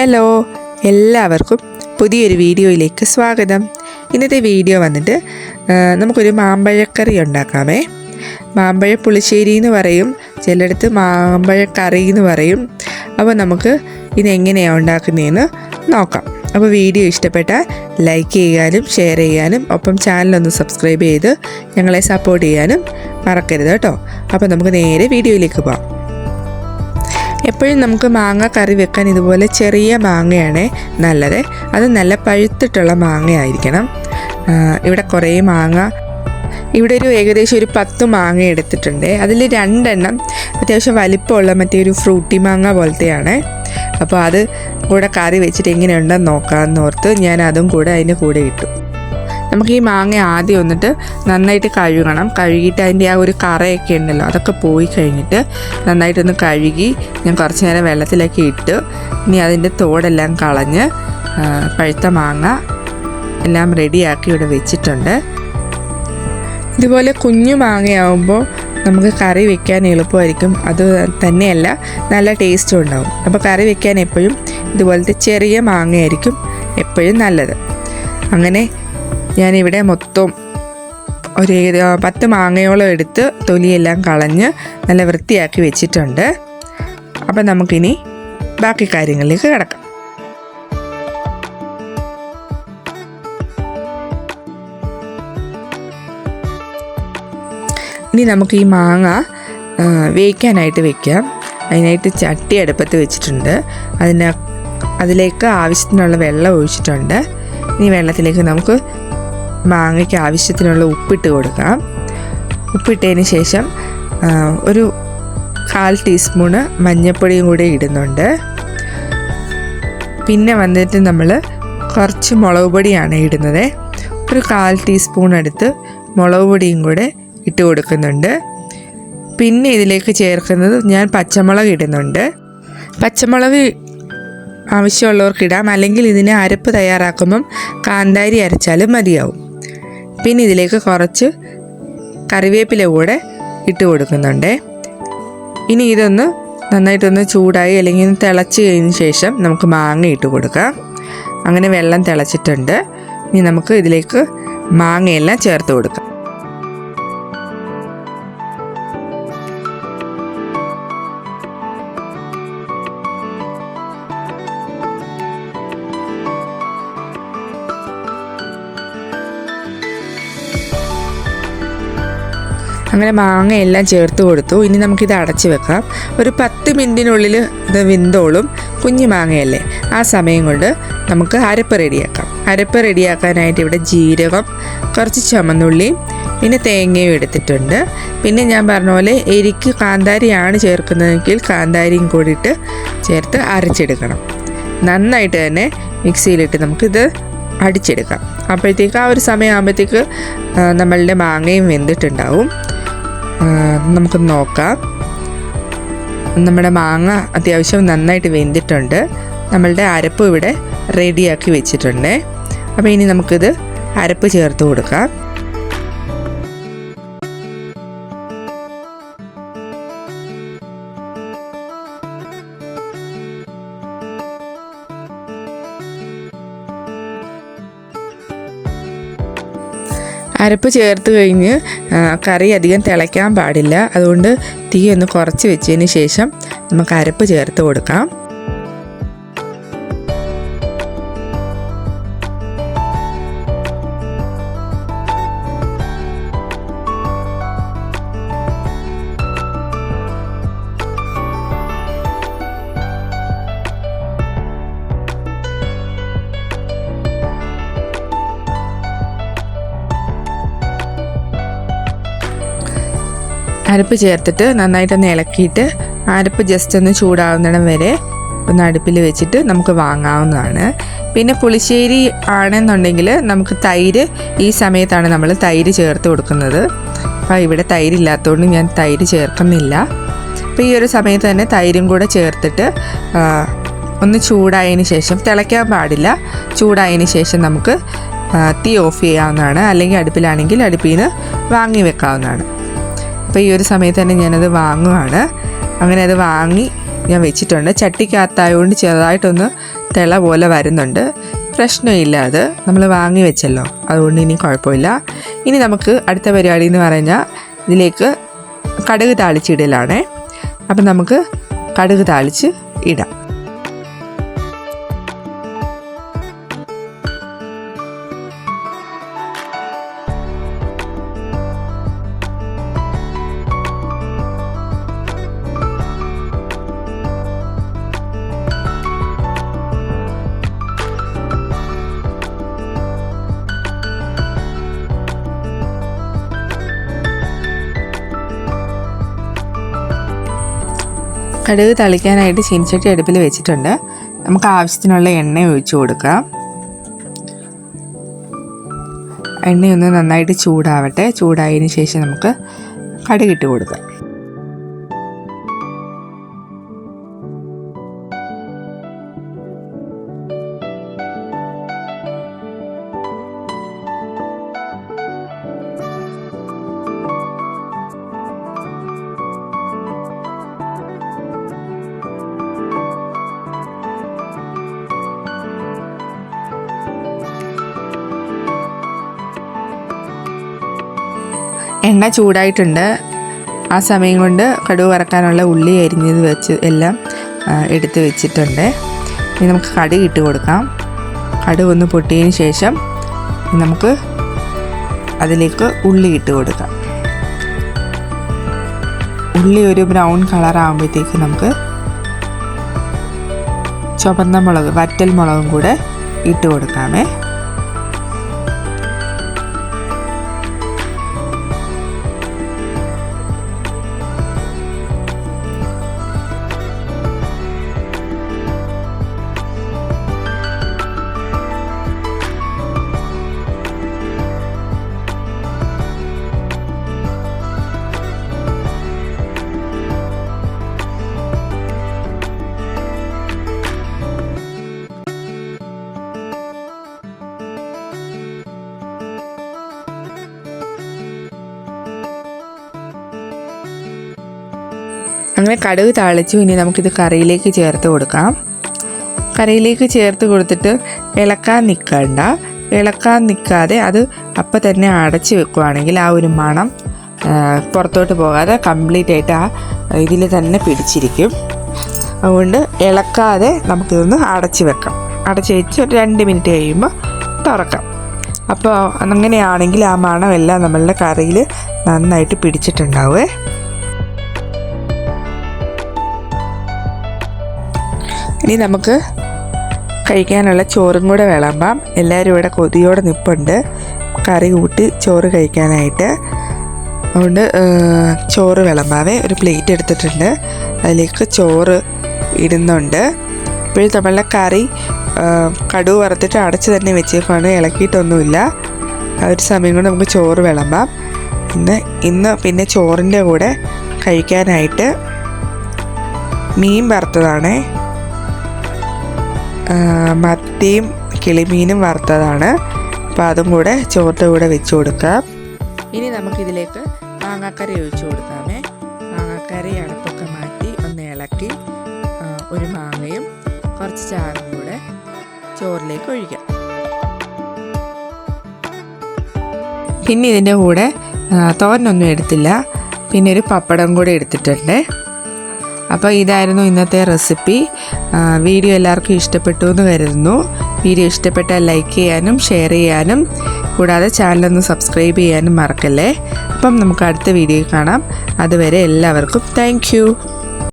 Hello, എല്ലാവർക്കും പുതിയൊരു വീഡിയോയിലേക്ക് സ്വാഗതം. ഇന്നത്തെ വീഡിയോ വന്നിട്ട് നമുക്കൊരു മാമ്പഴക്കറി ഉണ്ടാക്കാമേ. മാമ്പഴ പുളിശ്ശേരി എന്ന് പറയും, ചിലയിടത്ത് മാമ്പഴക്കറി എന്ന് പറയും. അപ്പോൾ നമുക്ക് ഇതെങ്ങനെയാണ് ഉണ്ടാക്കുന്നതെന്ന് നോക്കാം. അപ്പോൾ വീഡിയോ ഇഷ്ടപ്പെട്ടാൽ ലൈക്ക് ചെയ്യാനും ഷെയർ ചെയ്യാനും ഒപ്പം ചാനലൊന്ന് സബ്സ്ക്രൈബ് ചെയ്ത് ഞങ്ങളെ സപ്പോർട്ട് ചെയ്യാനും മറക്കരുത് കേട്ടോ. അപ്പോൾ നമുക്ക് നേരെ വീഡിയോയിലേക്ക് പോകാം. എപ്പോഴും നമുക്ക് മാങ്ങ കറി വെക്കാൻ ഇതുപോലെ ചെറിയ മാങ്ങയാണ് നല്ലത്. അത് നല്ല പഴുത്തിട്ടുള്ള മാങ്ങ ആയിരിക്കണം. ഇവിടെ കുറേ മാങ്ങ, ഇവിടെ ഏകദേശം ഒരു 10 മാങ്ങ എടുത്തിട്ടുണ്ട്. അതിൽ 2 എണ്ണം അത്യാവശ്യം വലിപ്പമുള്ള മറ്റേ ഒരു ഫ്രൂട്ടി മാങ്ങ പോലത്തെയാണ്. അപ്പോൾ അത് കൂടെ കറി വെച്ചിട്ട് എങ്ങനെയുണ്ടെന്ന് നോക്കാമെന്ന് ഓർത്ത് ഞാൻ അതും കൂടെ അതിൻ്റെ കൂടെ ഇട്ടു. നമുക്ക് ഈ മാങ്ങ ആദ്യം വന്നിട്ട് നന്നായിട്ട് കഴുകണം. കഴുകിയിട്ട് അതിൻ്റെ ആ ഒരു കറയൊക്കെ ഉണ്ടല്ലോ അതൊക്കെ പോയി കഴിഞ്ഞിട്ട് നന്നായിട്ടൊന്ന് കഴുകി ഞാൻ കുറച്ച് നേരം വെള്ളത്തിലൊക്കെ ഇട്ട് ഇനി അതിൻ്റെ തോടെല്ലാം കളഞ്ഞ് പഴുത്ത മാങ്ങ എല്ലാം റെഡിയാക്കി ഇവിടെ വെച്ചിട്ടുണ്ട്. ഇതുപോലെ കുഞ്ഞു മാങ്ങയാവുമ്പോൾ നമുക്ക് കറി വെക്കാൻ എളുപ്പമായിരിക്കും. അത് തന്നെയല്ല, നല്ല ടേസ്റ്റും ഉണ്ടാവും. അപ്പോൾ കറി വെക്കാൻ എപ്പോഴും ഇതുപോലത്തെ ചെറിയ മാങ്ങയായിരിക്കും എപ്പോഴും നല്ലത്. അങ്ങനെ ഞാനിവിടെ മൊത്തം ഒരു 10 മാങ്ങയോളം എടുത്ത് തൊലിയെല്ലാം കളഞ്ഞ് നല്ല വൃത്തിയാക്കി വെച്ചിട്ടുണ്ട്. അപ്പം നമുക്കിനി ബാക്കി കാര്യങ്ങളിലേക്ക് കിടക്കാം. ഇനി നമുക്ക് ഈ മാങ്ങ വേവിക്കാനായിട്ട് വെക്കാം. അതിനായിട്ട് ചട്ടി അടുപ്പത്ത് വെച്ചിട്ടുണ്ട്. അതിലേക്ക് ആവശ്യത്തിനുള്ള വെള്ളം ഒഴിച്ചിട്ടുണ്ട്. ഇനി വെള്ളത്തിലേക്ക് നമുക്ക് മാങ്ങയ്ക്ക് ആവശ്യത്തിനുള്ള ഉപ്പിട്ട് കൊടുക്കാം. ഉപ്പിട്ടതിന് ശേഷം ഒരു 1/4 ടീസ്പൂണ് മഞ്ഞൾപ്പൊടിയും കൂടെ ഇടുന്നുണ്ട്. പിന്നെ വന്നിട്ട് നമ്മൾ കുറച്ച് മുളക് പൊടിയാണ് ഇടുന്നത്. ഒരു 1/4 ടീസ്പൂൺ എടുത്ത് മുളക് പൊടിയും കൂടെ ഇട്ട് കൊടുക്കുന്നുണ്ട്. പിന്നെ ഇതിലേക്ക് ചേർക്കുന്നത് ഞാൻ പച്ചമുളക് ഇടുന്നുണ്ട്. പച്ചമുളക് ആവശ്യമുള്ളവർക്കിടാം, അല്ലെങ്കിൽ ഇതിന് അരപ്പ് തയ്യാറാക്കുമ്പം കാന്താരി അരച്ചാലും മതിയാവും. പിന്നെ ഇതിലേക്ക് കുറച്ച് കറിവേപ്പില കൂടെ ഇട്ട് കൊടുക്കുന്നുണ്ട്. ഇനി ഇതൊന്ന് നന്നായിട്ടൊന്ന് ചൂടായി അല്ലെങ്കിൽ തിളച്ച് കഴിഞ്ഞ ശേഷം നമുക്ക് മാങ്ങ ഇട്ട് കൊടുക്കാം. അങ്ങനെ വെള്ളം തിളച്ചിട്ടുണ്ട്. ഇനി നമുക്ക് ഇതിലേക്ക് മാങ്ങയെല്ലാം ചേർത്ത് കൊടുക്കാം. അങ്ങനെ മാങ്ങയെല്ലാം ചേർത്ത് കൊടുത്തു. ഇനി നമുക്കിത് അടച്ച് വെക്കാം. ഒരു 10 മിനിറ്റിനുള്ളിൽ ഇത് വെന്തോളും. കുഞ്ഞു മാങ്ങയല്ലേ, ആ സമയം കൊണ്ട് നമുക്ക് അരപ്പ് റെഡിയാക്കാം. അരപ്പ് റെഡിയാക്കാനായിട്ട് ഇവിടെ ജീരകം, കുറച്ച് ചുമന്നുള്ളിയും പിന്നെ തേങ്ങയും എടുത്തിട്ടുണ്ട്. പിന്നെ ഞാൻ പറഞ്ഞ പോലെ എരിക്ക് കാന്താരിയാണ് ചേർക്കുന്നതെങ്കിൽ കാന്താരിയും കൂടിയിട്ട് ചേർത്ത് അരച്ചെടുക്കണം. നന്നായിട്ട് തന്നെ മിക്സിയിലിട്ട് നമുക്കിത് അടിച്ചെടുക്കാം. അപ്പോഴത്തേക്ക് ആ ഒരു സമയമാകുമ്പോഴത്തേക്ക് നമ്മളുടെ മാങ്ങയും വെന്തിട്ടുണ്ടാവും. നമുക്ക് നോക്കാം. നമ്മുടെ മാങ്ങ അത്യാവശ്യം നന്നായിട്ട് വെന്തിട്ടുണ്ട്. നമ്മളുടെ അരപ്പ് ഇവിടെ റെഡിയാക്കി വെച്ചിട്ടുണ്ട്. അപ്പോൾ ഇനി നമുക്കിത് അരപ്പ് ചേർത്ത് കൊടുക്കാം. അരപ്പ് ചേർത്ത് കഴിഞ്ഞ് കറി അധികം തിളയ്ക്കാൻ പാടില്ല. അതുകൊണ്ട് തീ ഒന്ന് കുറച്ച് വെച്ചതിന് ശേഷം നമുക്ക് അരപ്പ് ചേർത്ത് കൊടുക്കാം. അരപ്പ് ചേർത്തിട്ട് നന്നായിട്ടൊന്ന് ഇളക്കിയിട്ട് അരപ്പ് ജസ്റ്റ് ഒന്ന് ചൂടാവുന്നിടം വരെ ഒന്ന് അടുപ്പിൽ വെച്ചിട്ട് നമുക്ക് വാങ്ങാവുന്നതാണ്. പിന്നെ പുളിശ്ശേരി ആണെന്നുണ്ടെങ്കിൽ നമുക്ക് തൈര് ഈ സമയത്താണ് നമ്മൾ തൈര് ചേർത്ത് കൊടുക്കുന്നത്. അപ്പോൾ ഇവിടെ തൈരില്ലാത്തതുകൊണ്ട് ഞാൻ തൈര് ചേർക്കുന്നില്ല. അപ്പോൾ ഈ ഒരു സമയത്ത് തന്നെ തൈരും കൂടെ ചേർത്തിട്ട് ഒന്ന് ചൂടായതിന് ശേഷം, തിളയ്ക്കാൻ പാടില്ല, ചൂടായതിന് ശേഷം നമുക്ക് തീ ഓഫ് ചെയ്യാവുന്നതാണ്. അല്ലെങ്കിൽ അടുപ്പിലാണെങ്കിൽ അടുപ്പിൽ നിന്ന് വാങ്ങി വെക്കാവുന്നതാണ്. അപ്പോൾ ഈ ഒരു സമയത്ത് തന്നെ ഞാനത് വാങ്ങുകയാണ്. അങ്ങനെ അത് വാങ്ങി ഞാൻ വെച്ചിട്ടുണ്ട്. ചട്ടിക്കകത്തായതുകൊണ്ട് ചെറുതായിട്ടൊന്ന് തിള പോലെ വരുന്നുണ്ട്. പ്രശ്നമില്ല, അത് നമ്മൾ വാങ്ങി വെച്ചല്ലോ, അതുകൊണ്ട് ഇനി കുഴപ്പമില്ല. ഇനി നമുക്ക് അടുത്ത പരിപാടി എന്ന് പറഞ്ഞാൽ ഇതിലേക്ക് കടുക് താളിച്ചിടലാണ്. അപ്പം നമുക്ക് കടുക് താളിച്ച് ഇടാം. കടുക് തളിക്കാനായിട്ട് ചീനിച്ചട്ടി അടുപ്പിൽ വെച്ചിട്ടുണ്ട്. നമുക്ക് ആവശ്യത്തിനുള്ള എണ്ണ ഒഴിച്ചു കൊടുക്കാം. എണ്ണയൊന്ന് നന്നായിട്ട് ചൂടാവട്ടെ. ചൂടായതിന് ശേഷം നമുക്ക് കടുകിട്ട് കൊടുക്കാം. എണ്ണ ചൂടായിട്ടുണ്ട്. ആ സമയം കൊണ്ട് കടുക് വറക്കാനുള്ള ഉള്ളി അരിഞ്ഞത് വെച്ച് എല്ലാം എടുത്ത് വെച്ചിട്ടുണ്ട്. ഇനി നമുക്ക് കടുക് ഇട്ട് കൊടുക്കാം. കടുക് ഒന്ന് പൊട്ടിയതിന് ശേഷം നമുക്ക് അതിലേക്ക് ഉള്ളി ഇട്ട് കൊടുക്കാം. ഉള്ളി ഒരു ബ്രൗൺ കളർ ആകുമ്പോഴത്തേക്ക് നമുക്ക് ചുവന്ന മുളക്, വറ്റൽ മുളകും കൂടെ ഇട്ട് കൊടുക്കാമേ. അങ്ങനെ കടുക് താളിച്ചു. ഇനി നമുക്കിത് കറിയിലേക്ക് ചേർത്ത് കൊടുക്കാം. കറിയിലേക്ക് ചേർത്ത് കൊടുത്തിട്ട് ഇളക്കാൻ നിൽക്കാതെ അത് അപ്പം തന്നെ അടച്ച് വെക്കുകയാണെങ്കിൽ ആ ഒരു മണം പുറത്തോട്ട് പോകാതെ കംപ്ലീറ്റ് ആയിട്ട് ആ ഇതിൽ തന്നെ പിടിച്ചിരിക്കും. അതുകൊണ്ട് ഇളക്കാതെ നമുക്കിതൊന്ന് അടച്ച് വെക്കാം. അടച്ച് വെച്ച് ഒരു 2 മിനിറ്റ് കഴിയുമ്പോൾ തുറക്കാം. അപ്പോൾ അങ്ങനെയാണെങ്കിൽ ആ മണമെല്ലാം നമ്മളുടെ കറിയിൽ നന്നായിട്ട് പിടിച്ചിട്ടുണ്ടാവേ. ഇനി നമുക്ക് കഴിക്കാനുള്ള ചോറും കൂടെ വിളമ്പാം. എല്ലാവരും ഇവിടെ കൊതിയോടെ നിൽപ്പുണ്ട് കറി കൂട്ടി ചോറ് കഴിക്കാനായിട്ട്. അതുകൊണ്ട് ചോറ് വിളമ്പാവേ. ഒരു പ്ലേറ്റ് എടുത്തിട്ടുണ്ട്, അതിലേക്ക് ചോറ് ഇടുന്നുണ്ട്. ഇപ്പോഴും നമ്മളുടെ കറി കടുക് വറുത്തിട്ട് അടച്ച് തന്നെ വെച്ചേക്കാണ്, ഇളക്കിയിട്ടൊന്നുമില്ല. ആ ഒരു സമയം കൊണ്ട് നമുക്ക് ചോറ് വിളമ്പാം. ഇന്ന് പിന്നെ ചോറിൻ്റെ കൂടെ കഴിക്കാനായിട്ട് മീൻ വറുത്തതാണ്. മത്തിയും കിളിമീനും വറുത്തതാണ്. അപ്പോൾ അതും കൂടെ ചോറിൻ്റെ കൂടെ വെച്ച് കൊടുക്കാം. ഇനി നമുക്കിതിലേക്ക് മാങ്ങാക്കറി ഒഴിച്ചു കൊടുക്കാമേ. മാങ്ങാക്കറി അടുപ്പൊക്കെ മാറ്റി ഒന്ന് ഇളക്കി ഒരു മാങ്ങയും കുറച്ച് ചാറും കൂടെ ചോറിലേക്ക് ഒഴിക്കാം. പിന്നെ ഇതിൻ്റെ കൂടെ തോരനൊന്നും എടുത്തില്ല, പിന്നെ ഒരു പപ്പടം കൂടെ എടുത്തിട്ടുണ്ട്. അപ്പോൾ ഇതായിരുന്നു ഇന്നത്തെ റെസിപ്പി. വീഡിയോ എല്ലാവർക്കും ഇഷ്ടപ്പെട്ടു എന്ന് കരുതുന്നു. വീഡിയോ ഇഷ്ടപ്പെട്ടാൽ ലൈക്ക് ചെയ്യാനും ഷെയർ ചെയ്യാനും കൂടാതെ ചാനലൊന്ന് സബ്സ്ക്രൈബ് ചെയ്യാനും മറക്കല്ലേ. അപ്പം നമുക്ക് അടുത്ത വീഡിയോ കാണാം. അതുവരെ എല്ലാവർക്കും താങ്ക് യു.